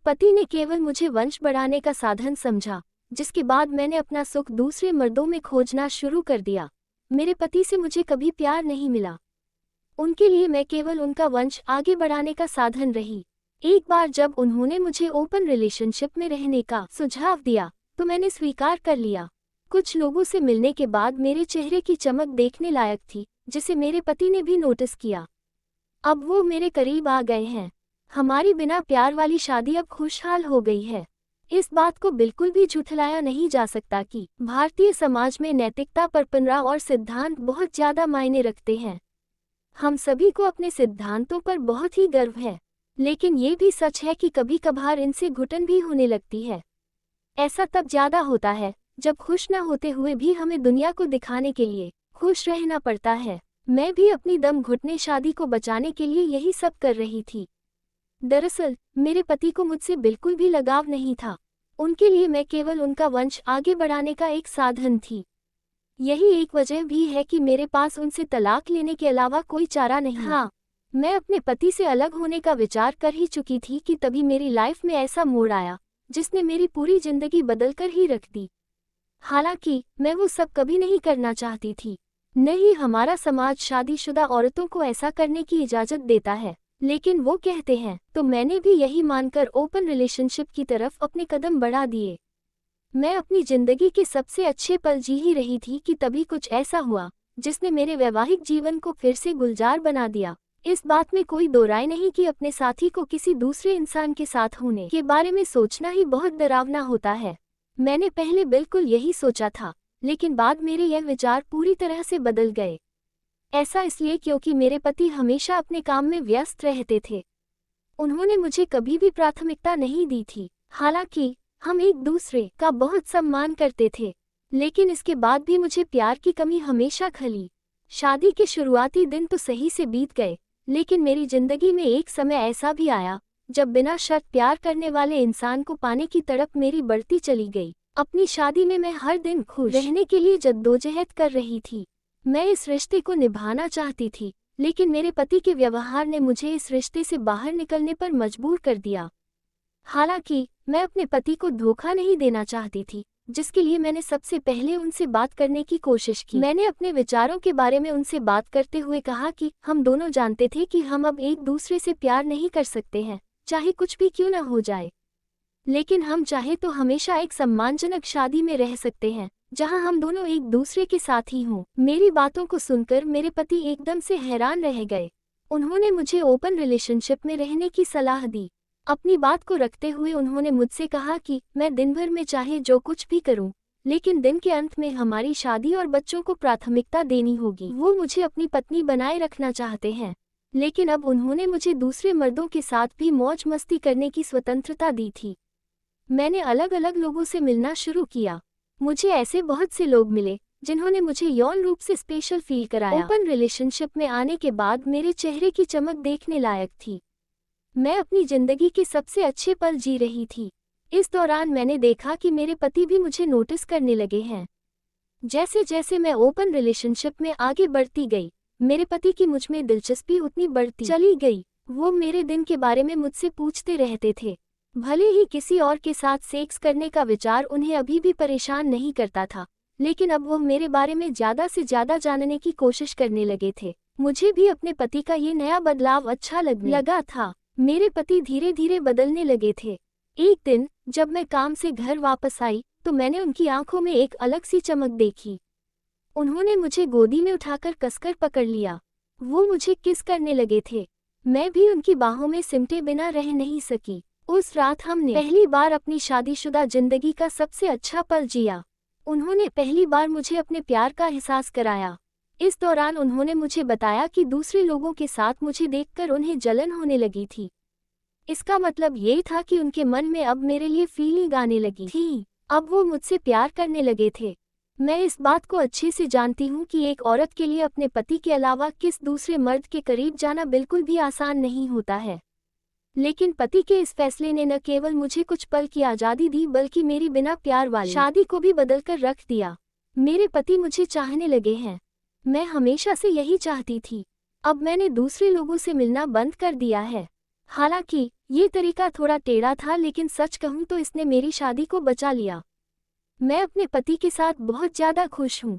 पति ने केवल मुझे वंश बढ़ाने का साधन समझा, जिसके बाद मैंने अपना सुख दूसरे मर्दों में खोजना शुरू कर दिया। मेरे पति से मुझे कभी प्यार नहीं मिला। उनके लिए मैं केवल उनका वंश आगे बढ़ाने का साधन रही। एक बार जब उन्होंने मुझे ओपन रिलेशनशिप में रहने का सुझाव दिया तो मैंने स्वीकार कर लिया। कुछ लोगों से मिलने के बाद मेरे चेहरे की चमक देखने लायक थी, जिसे मेरे पति ने भी नोटिस किया। अब वो मेरे करीब आ गए हैं। हमारी बिना प्यार वाली शादी अब खुशहाल हो गई है। इस बात को बिल्कुल भी झुठलाया नहीं जा सकता कि भारतीय समाज में नैतिकता, परंपरा और सिद्धांत बहुत ज्यादा मायने रखते हैं। हम सभी को अपने सिद्धांतों पर बहुत ही गर्व है, लेकिन ये भी सच है कि कभी कभार इनसे घुटन भी होने लगती है। ऐसा तब ज्यादा होता है जब खुश न होते हुए भी हमें दुनिया को दिखाने के लिए खुश रहना पड़ता है। मैं भी अपनी दम घुटने शादी को बचाने के लिए यही सब कर रही थी। दरअसल मेरे पति को मुझसे बिल्कुल भी लगाव नहीं था। उनके लिए मैं केवल उनका वंश आगे बढ़ाने का एक साधन थी। यही एक वजह भी है कि मेरे पास उनसे तलाक लेने के अलावा कोई चारा नहीं। हाँ, मैं अपने पति से अलग होने का विचार कर ही चुकी थी कि तभी मेरी लाइफ में ऐसा मोड़ आया जिसने मेरी पूरी जिंदगी बदलकर ही रख दी। हालांकि मैं वो सब कभी नहीं करना चाहती थी। न ही हमारा समाज शादीशुदा औरतों को ऐसा करने की इजाजत देता है, लेकिन वो कहते हैं तो मैंने भी यही मानकर ओपन रिलेशनशिप की तरफ अपने कदम बढ़ा दिए। मैं अपनी जिंदगी के सबसे अच्छे पल जी ही रही थी कि तभी कुछ ऐसा हुआ जिसने मेरे वैवाहिक जीवन को फिर से गुलजार बना दिया। इस बात में कोई दो राय नहीं कि अपने साथी को किसी दूसरे इंसान के साथ होने के बारे में सोचना ही बहुत डरावना होता है। मैंने पहले बिल्कुल यही सोचा था, लेकिन बाद मेरे यह विचार पूरी तरह से बदल गए। ऐसा इसलिए क्योंकि मेरे पति हमेशा अपने काम में व्यस्त रहते थे। उन्होंने मुझे कभी भी प्राथमिकता नहीं दी थी। हालांकि हम एक दूसरे का बहुत सम्मान करते थे, लेकिन इसके बाद भी मुझे प्यार की कमी हमेशा खली। शादी के शुरुआती दिन तो सही से बीत गए, लेकिन मेरी जिंदगी में एक समय ऐसा भी आया जब बिना शर्त प्यार करने वाले इंसान को पाने की तड़प मेरी बढ़ती चली गई। अपनी शादी में मैं हर दिन खुश रहने के लिए जद्दोजहद कर रही थी। मैं इस रिश्ते को निभाना चाहती थी, लेकिन मेरे पति के व्यवहार ने मुझे इस रिश्ते से बाहर निकलने पर मजबूर कर दिया। हालांकि मैं अपने पति को धोखा नहीं देना चाहती थी, जिसके लिए मैंने सबसे पहले उनसे बात करने की कोशिश की। मैंने अपने विचारों के बारे में उनसे बात करते हुए कहा कि हम दोनों जानते थे कि हम अब एक दूसरे से प्यार नहीं कर सकते हैं, चाहे कुछ भी क्यों न हो जाए। लेकिन हम चाहे तो हमेशा एक सम्मानजनक शादी में रह सकते हैं, जहां हम दोनों एक दूसरे के साथ ही हों। मेरी बातों को सुनकर मेरे पति एकदम से हैरान रह गए। उन्होंने मुझे ओपन रिलेशनशिप में रहने की सलाह दी। अपनी बात को रखते हुए उन्होंने मुझसे कहा कि मैं दिन भर में चाहे जो कुछ भी करूं, लेकिन दिन के अंत में हमारी शादी और बच्चों को प्राथमिकता देनी होगी। वो मुझे अपनी पत्नी बनाए रखना चाहते हैं, लेकिन अब उन्होंने मुझे दूसरे मर्दों के साथ भी मौज मस्ती करने की स्वतंत्रता दी थी। मैंने अलग अलग लोगों से मिलना शुरू किया। मुझे ऐसे बहुत से लोग मिले जिन्होंने मुझे यौन रूप से स्पेशल फील कराया। ओपन रिलेशनशिप में आने के बाद मेरे चेहरे की चमक देखने लायक थी। मैं अपनी जिंदगी के सबसे अच्छे पल जी रही थी। इस दौरान मैंने देखा कि मेरे पति भी मुझे नोटिस करने लगे हैं। जैसे जैसे मैं ओपन रिलेशनशिप में आगे बढ़ती गई, मेरे पति की मुझ में दिलचस्पी उतनी बढ़ती चली गई। वो मेरे दिन के बारे में मुझसे पूछते रहते थे। भले ही किसी और के साथ सेक्स करने का विचार उन्हें अभी भी परेशान नहीं करता था, लेकिन अब वो मेरे बारे में ज्यादा से ज्यादा जानने की कोशिश करने लगे थे। मुझे भी अपने पति का ये नया बदलाव अच्छा लगने लगा था। मेरे पति धीरे धीरे बदलने लगे थे। एक दिन जब मैं काम से घर वापस आई तो मैंने उनकी आंखों में एक अलग सी चमक देखी। उन्होंने मुझे गोदी में उठाकर कसकर पकड़ लिया। वो मुझे किस करने लगे थे। मैं भी उनकी बाहों में सिमटे बिना रह नहीं सकी। उस रात हमने पहली बार अपनी शादीशुदा जिंदगी का सबसे अच्छा पल जिया। उन्होंने पहली बार मुझे अपने प्यार का एहसास कराया। इस दौरान उन्होंने मुझे बताया कि दूसरे लोगों के साथ मुझे देखकर उन्हें जलन होने लगी थी। इसका मतलब ये था कि उनके मन में अब मेरे लिए फीलिंग आने लगी थी। अब वो मुझसे प्यार करने लगे थे। मैं इस बात को अच्छे से जानती हूँ कि एक औरत के लिए अपने पति के अलावा किस दूसरे मर्द के करीब जाना बिल्कुल भी आसान नहीं होता है। लेकिन पति के इस फैसले ने न केवल मुझे कुछ पल की आज़ादी दी, बल्कि मेरी बिना प्यार वाली शादी को भी बदलकर रख दिया। मेरे पति मुझे चाहने लगे हैं। मैं हमेशा से यही चाहती थी। अब मैंने दूसरे लोगों से मिलना बंद कर दिया है। हालांकि ये तरीका थोड़ा टेढ़ा था, लेकिन सच कहूँ तो इसने मेरी शादी को बचा लिया। मैं अपने पति के साथ बहुत ज़्यादा खुश हूँ।